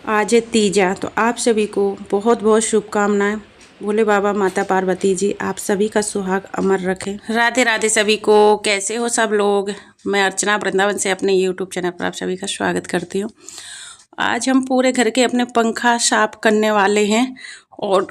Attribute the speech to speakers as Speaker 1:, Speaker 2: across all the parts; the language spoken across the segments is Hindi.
Speaker 1: आज है तीजा, तो आप सभी को बहुत बहुत शुभकामनाएं। भोले बाबा माता पार्वती जी आप सभी का सुहाग अमर रखें। राधे राधे सभी को। कैसे हो सब लोग? मैं अर्चना वृंदावन से अपने YouTube चैनल पर आप सभी का स्वागत करती हूँ। आज हम पूरे घर के अपने पंखा साफ करने वाले हैं। और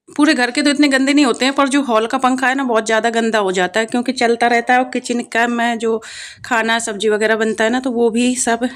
Speaker 1: पूरे घर के तो इतने गंदे नहीं होते हैं, पर जो हॉल का पंखा है ना बहुत ज़्यादा गंदा हो जाता है, क्योंकि चलता रहता है। और किचन का में जो खाना सब्जी वगैरह बनता है ना, तो वो भी सब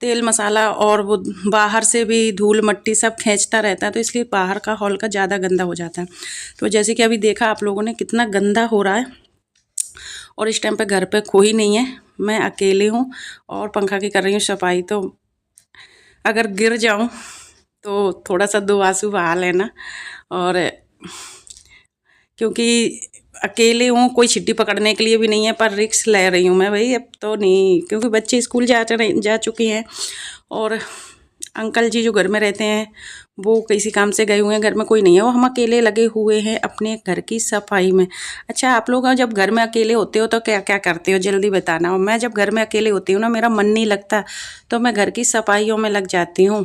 Speaker 1: तेल मसाला और वो बाहर से भी धूल मट्टी सब खींचता रहता है, तो इसलिए बाहर का हॉल का ज़्यादा गंदा हो जाता है। तो जैसे कि अभी देखा आप लोगों ने कितना गंदा हो रहा है। और इस टाइम पे घर पे कोई नहीं है, मैं अकेले हूँ और पंखा की कर रही हूँ सफाई। तो अगर गिर जाऊँ तो थोड़ा सा दो आंसू बहा लेना। और क्योंकि अकेले हूँ, कोई छिट्टी पकड़ने के लिए भी नहीं है, पर रिस्क ले रही हूँ मैं भाई। अब तो नहीं, क्योंकि बच्चे स्कूल जा चुके हैं और अंकल जी जो घर में रहते हैं वो किसी काम से गए हुए हैं, घर में कोई नहीं है। वो हम अकेले लगे हुए हैं अपने घर की सफाई में। अच्छा, आप लोग जब घर में अकेले होते हो तो क्या क्या करते हो, जल्दी बताना। और मैं जब घर में अकेले होती हूँ ना, मेरा मन नहीं लगता, तो मैं घर की सफाइयों में लग जाती हूँ।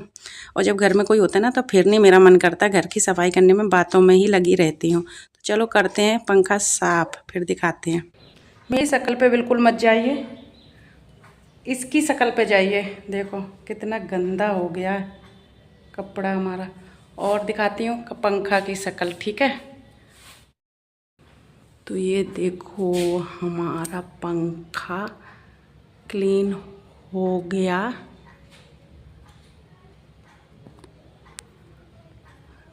Speaker 1: और जब घर में कोई होता है ना, तो फिर नहीं मेरा मन करता घर की सफाई करने में, बातों में ही लगी रहती हूँ। तो चलो करते हैं पंखा साफ, फिर दिखाते हैं। मेरी शक्ल पे बिल्कुल मत जाइए, इसकी शक्ल पे जाइए। देखो कितना गंदा हो गया है कपड़ा हमारा। और दिखाती हूँ पंखा की शक्ल, ठीक है। तो ये देखो हमारा पंखा क्लीन हो गया।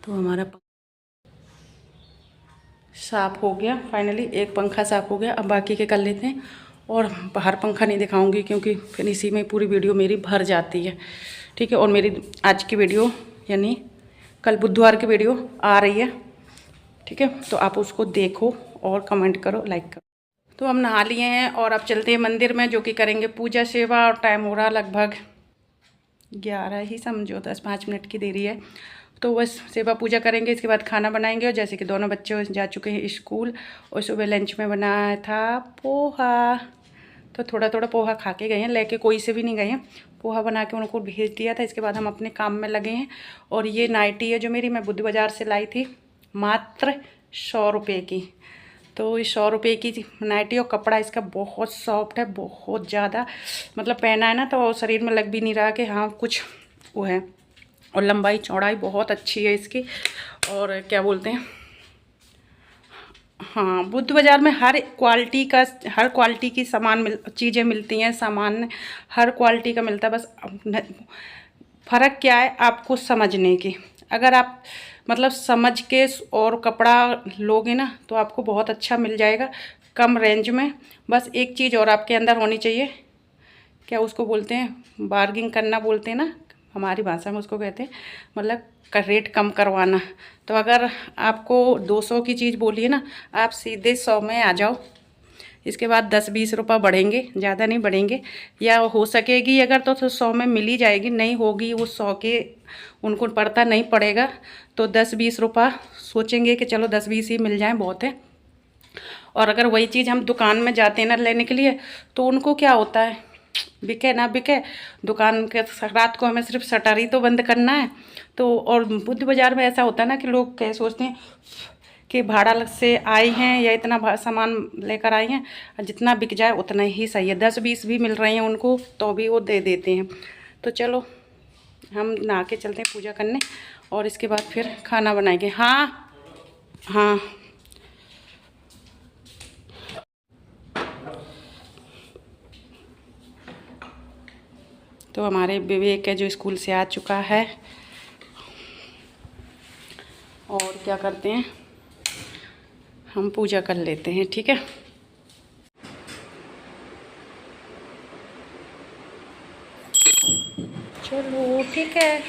Speaker 1: तो हमारा साफ हो गया फाइनली। एक पंखा साफ हो गया, अब बाकी के कर लेते हैं। और बाहर पंखा नहीं दिखाऊंगी क्योंकि फिर इसी में पूरी वीडियो मेरी भर जाती है, ठीक है। और मेरी आज की वीडियो यानी कल बुधवार की वीडियो आ रही है, ठीक है। तो आप उसको देखो और कमेंट करो, लाइक करो। तो हम नहा लिए हैं और अब चलते हैं मंदिर में, जो कि करेंगे पूजा सेवा। और टाइम हो रहा लगभग 11 ही समझो, 10-5 मिनट की देरी है। तो बस सेवा पूजा करेंगे, इसके बाद खाना बनाएंगे। और जैसे कि दोनों बच्चे जा चुके हैं स्कूल, और सुबह लंच में बनाया था पोहा। तो थोड़ा थोड़ा पोहा खा के गए हैं, लेके कोई से भी नहीं गए हैं। पोहा बना के उनको भेज दिया था। इसके बाद हम अपने काम में लगे हैं। और ये नाइटी है जो मेरी, मैं बुद्ध बाज़ार से लाई थी, मात्र 100 रुपये की। तो इस 100 रुपये की नाइटी, और कपड़ा इसका बहुत सॉफ्ट है, बहुत ज़्यादा। मतलब पहना है ना तो शरीर में लग भी नहीं रहा कि हाँ कुछ वो है। और लंबाई चौड़ाई बहुत अच्छी है इसकी। और क्या बोलते हैं, हाँ, बुद्ध बाज़ार में हर क्वालिटी की चीज़ें मिलती हैं। सामान हर क्वालिटी का मिलता है, बस फ़र्क क्या है आपको समझने की। अगर आप मतलब समझ के और कपड़ा लोगे ना, तो आपको बहुत अच्छा मिल जाएगा कम रेंज में। बस एक चीज़ और आपके अंदर होनी चाहिए, क्या उसको बोलते हैं, बार्गिंग करना बोलते हैं ना, हमारी भाषा में उसको कहते हैं, मतलब रेट कम करवाना। तो अगर आपको 200 की चीज़ बोलिए ना, आप सीधे 100 में आ जाओ। इसके बाद 10-20 रुपये बढ़ेंगे, ज़्यादा नहीं बढ़ेंगे। या हो सकेगी अगर तो 100 में मिल ही जाएगी, नहीं होगी वो 100 के उनको पड़ता नहीं पड़ेगा। तो 10-20 रुपये सोचेंगे कि चलो 10-20 ही मिल जाए, बहुत है। और अगर वही चीज़ हम दुकान में जाते हैं ना लेने के लिए, तो उनको क्या होता है, बिके ना बिके, दुकान के रात को हमें सिर्फ शटर ही तो बंद करना है। तो और बुद्ध बाज़ार में ऐसा होता है ना कि लोग क्या सोचते हैं कि भाड़ा से आए हैं या इतना सामान लेकर आए हैं, जितना बिक जाए उतना ही सही है। 10-20 भी मिल रहे हैं उनको तो भी वो दे देते हैं। तो चलो हम नहा के चलते हैं पूजा करने, और इसके बाद फिर खाना बनाएंगे। हाँ हाँ, तो हमारे विवेक है जो स्कूल से आ चुका है। और क्या करते हैं, हम पूजा कर लेते हैं, ठीक है। चलो ठीक है,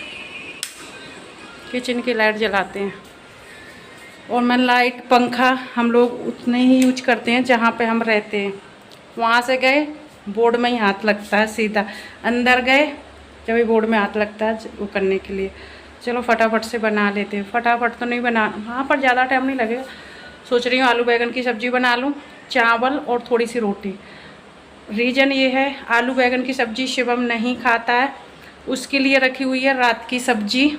Speaker 1: किचन की लाइट जलाते हैं। और मैं लाइट पंखा हम लोग उतने ही यूज करते हैं जहाँ पे हम रहते हैं। वहाँ से गए बोर्ड में ही हाथ लगता है, सीधा अंदर गए जब भी बोर्ड में हाथ लगता है वो करने के लिए। चलो फटाफट से बना लेते हैं। फटाफट तो नहीं बना, वहाँ पर ज़्यादा टाइम नहीं लगेगा। सोच रही हूँ आलू बैगन की सब्ज़ी बना लूँ, चावल और थोड़ी सी रोटी। रीज़न ये है, आलू बैगन की सब्ज़ी शिवम नहीं खाता है, उसके लिए रखी हुई है रात की सब्जी,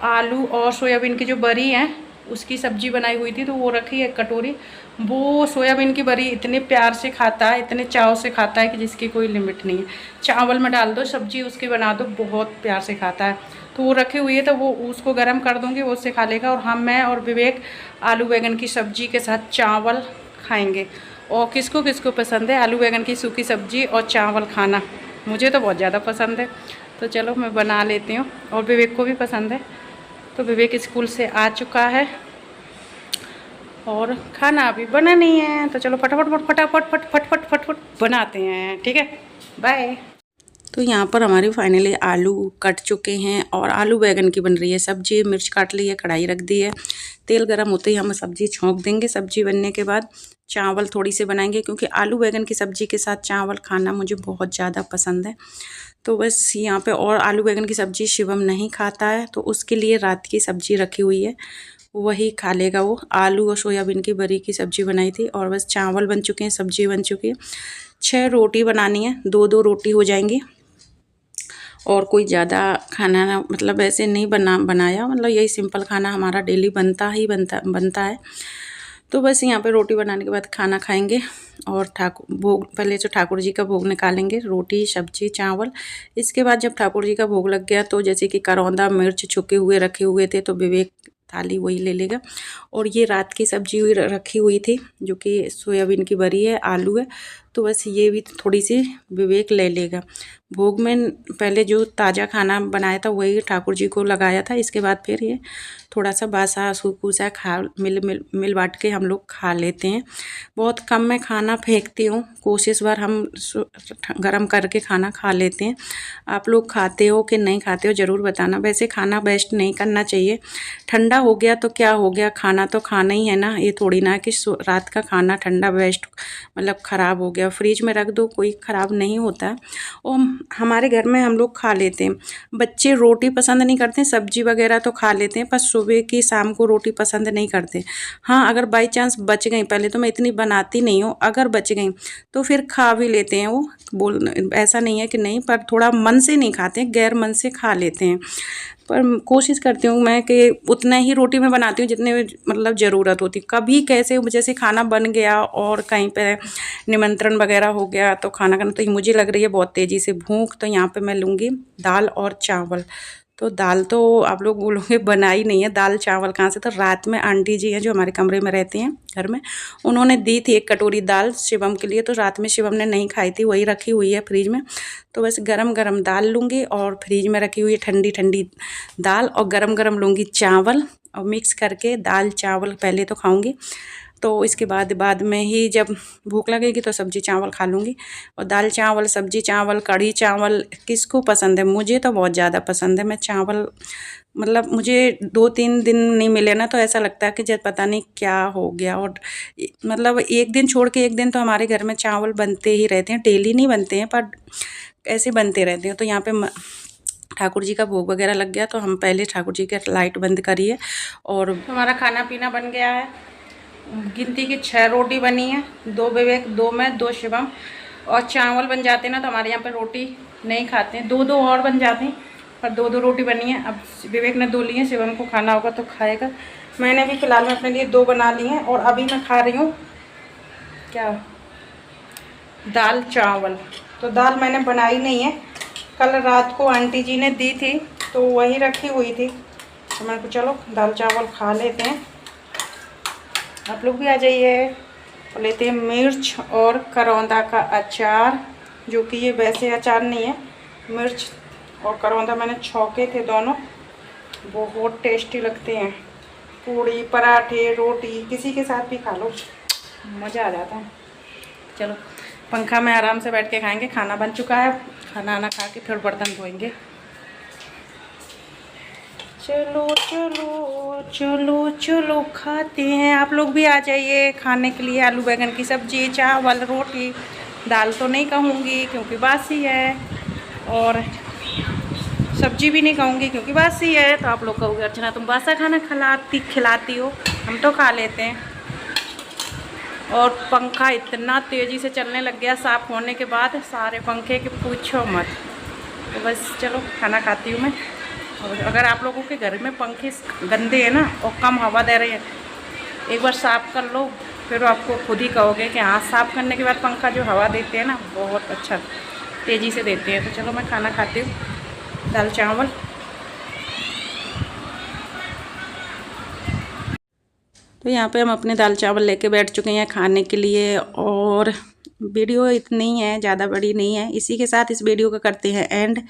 Speaker 1: आलू और सोयाबीन की जो बरी है उसकी सब्जी बनाई हुई थी, तो वो रखी है कटोरी। वो सोयाबीन की बरी इतने प्यार से खाता है, इतने चाव से खाता है कि जिसकी कोई लिमिट नहीं है। चावल में डाल दो सब्जी उसकी बना दो, बहुत प्यार से खाता है। तो वो रखी हुई है, तो वो उसको गर्म कर दूँगी, वो उससे खा लेगा। और मैं और विवेक आलू बैंगन की सब्जी के साथ चावल खाएँगे। और किसको किसको पसंद है आलू बैंगन की सूखी सब्जी और चावल खाना? मुझे तो बहुत ज़्यादा पसंद है। तो चलो मैं बना लेती हूँ, और विवेक को भी पसंद है। तो विवेक स्कूल से आ चुका है और खाना अभी बना नहीं है, तो चलो फटाफट बनाते हैं, ठीक है। बाय। तो यहाँ पर हमारे फाइनली आलू कट चुके हैं और आलू बैंगन की बन रही है सब्जी। मिर्च काट ली है, कढ़ाई रख दी है, तेल गरम होते ही हम सब्जी छोंक देंगे। सब्जी बनने के बाद चावल थोड़ी से बनाएंगे, क्योंकि आलू बैंगन की सब्जी के साथ चावल खाना मुझे बहुत ज़्यादा पसंद है। तो बस यहाँ पे, और आलू बैंगन की सब्जी शिवम नहीं खाता है, तो उसके लिए रात की सब्जी रखी हुई है, वही खा लेगा वो। आलू और सोयाबीन की बरी की सब्जी बनाई थी, और बस चावल बन चुके हैं, सब्जी बन चुकी है। 6 रोटी बनानी है, 2-2 रोटी हो जाएंगी। और कोई ज़्यादा खाना ना, मतलब ऐसे नहीं बनाया, मतलब यही सिंपल खाना हमारा डेली बनता है। तो बस यहाँ पे रोटी बनाने के बाद खाना खाएंगे, और भोग, पहले जो ठाकुर जी का भोग निकालेंगे, रोटी सब्जी चावल। इसके बाद जब ठाकुर जी का भोग लग गया, तो जैसे कि करौंदा मिर्च छुके हुए रखे हुए थे, तो विवेक थाली वही ले लेगा। और ये रात की सब्जी हुई रखी हुई थी, जो कि सोयाबीन की बरी है, आलू है, तो बस ये भी थोड़ी सी विवेक ले लेगा। भोग में पहले जो ताज़ा खाना बनाया था वही ठाकुर जी को लगाया था। इसके बाद फिर ये थोड़ा सा बासा सूखूसा मिल बांट के हम लोग खा लेते हैं। बहुत कम मैं खाना फेंकती हूँ, कोशिश बार हम गरम करके खाना खा लेते हैं। आप लोग खाते हो कि नहीं खाते हो ज़रूर बताना। वैसे खाना वेस्ट नहीं करना चाहिए। ठंडा हो गया तो क्या हो गया, खाना तो खाना ही है ना। ये थोड़ी ना कि रात का खाना ठंडा वेस्ट, मतलब ख़राब हो गया, फ्रिज में रख दो, कोई ख़राब नहीं होता। और हमारे घर में हम लोग खा लेते हैं। बच्चे रोटी पसंद नहीं करते, सब्जी वगैरह तो खा लेते हैं, पर सुबह की शाम को रोटी पसंद नहीं करते। हाँ, अगर बाई चांस बच गई, पहले तो मैं इतनी बनाती नहीं हूँ, अगर बच गई तो फिर खा भी लेते हैं वो। ऐसा नहीं है कि नहीं, पर थोड़ा मन से नहीं खाते, गैर मन से खा लेते हैं। पर कोशिश करती हूँ मैं कि उतना ही रोटी मैं बनाती हूँ जितने मतलब ज़रूरत होती। कभी कैसे जैसे खाना बन गया और कहीं पे निमंत्रण वगैरह हो गया तो खाना खाना, तो मुझे लग रही है बहुत तेज़ी से भूख, तो यहाँ पे मैं लूँगी दाल और चावल। तो दाल तो आप लोग बोलोगे बनाई नहीं है, दाल चावल कहाँ से। तो रात में आंटी जी हैं जो हमारे कमरे में रहते हैं घर में, उन्होंने दी थी 1 कटोरी दाल शिवम के लिए, तो रात में शिवम ने नहीं खाई थी, वही रखी हुई है फ्रिज में। तो बस गरम गरम दाल लूँगी, और फ्रिज में रखी हुई है ठंडी ठंडी दाल, और गरम गरम लूँगी चावल, और मिक्स करके दाल चावल पहले तो खाऊँगी। तो इसके बाद में ही जब भूख लगेगी तो सब्जी चावल खा लूँगी। और दाल चावल, सब्जी चावल, कढ़ी चावल किसको पसंद है? मुझे तो बहुत ज़्यादा पसंद है। मैं चावल, मतलब मुझे 2-3 दिन नहीं मिले ना तो ऐसा लगता है कि जब पता नहीं क्या हो गया। और मतलब एक दिन छोड़ के एक दिन तो हमारे घर में चावल बनते ही रहते हैं, डेली नहीं बनते हैं पर ऐसे बनते रहते हैं। तो यहाँ पे ठाकुर जी का भोग वगैरह लग गया, तो हम पहले ठाकुर जी का लाइट बंद करिए। और हमारा खाना पीना बन गया है। गिनती की 6 रोटी बनी है, 2 विवेक, 2 मैं, 2 शिवम। और चावल बन जाते ना तो हमारे यहाँ पे रोटी नहीं खाते हैं, 2-2 और बन जाती हैं, पर 2-2 रोटी बनी है। अब विवेक ने 2 ली हैं, शिवम को खाना होगा तो खाएगा। मैंने भी फिलहाल में अपने लिए 2 बना ली हैं, और अभी मैं खा रही हूँ क्या, दाल चावल। तो दाल मैंने बनाई नहीं है, कल रात को आंटी जी ने दी थी तो वही रखी हुई थी, तो मैं को चलो दाल चावल खा लेते हैं। आप लोग भी आ जाइए। तो लेते हैं मिर्च और करौंदा का अचार, जो कि ये वैसे अचार नहीं है, मिर्च और करौंदा मैंने छौके थे दोनों, बहुत टेस्टी लगते हैं। पूड़ी पराठे रोटी किसी के साथ भी खा लो, मज़ा आ जाता है। चलो पंखा में आराम से बैठ के खाएंगे। खाना बन चुका है, खाना आना खा के फिर बर्तन धोएंगे। चलो चलो चलो चलो खाते हैं। आप लोग भी आ जाइए खाने के लिए। आलू बैंगन की सब्जी, चावल, रोटी, दाल तो नहीं कहूँगी क्योंकि बासी है, और सब्जी भी नहीं कहूँगी क्योंकि बासी है। तो आप लोग कहोगे अर्चना तुम बासा खाना खिलाती हो, हम तो खा लेते हैं। और पंखा इतना तेज़ी से चलने लग गया साफ़ होने के बाद, सारे पंखे के पूछो मत। तो बस चलो खाना खाती हूँ मैं। और अगर आप लोगों के घर में पंखे गंदे हैं ना और कम हवा दे रहे हैं, एक बार साफ़ कर लो, फिर आपको खुद ही कहोगे कि हाँ, साफ़ करने के बाद पंखा जो हवा देते हैं ना बहुत अच्छा तेज़ी से देते हैं। तो चलो मैं खाना खाती हूँ, दाल चावल। तो यहाँ पे हम अपने दाल चावल लेके बैठ चुके हैं खाने के लिए। और वीडियो इतनी है, ज़्यादा बड़ी नहीं है। इसी के साथ इस वीडियो का करते हैं एंड।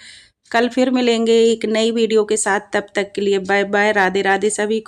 Speaker 1: कल फिर मिलेंगे एक नई वीडियो के साथ, तब तक के लिए बाय बाय, राधे राधे सभी को।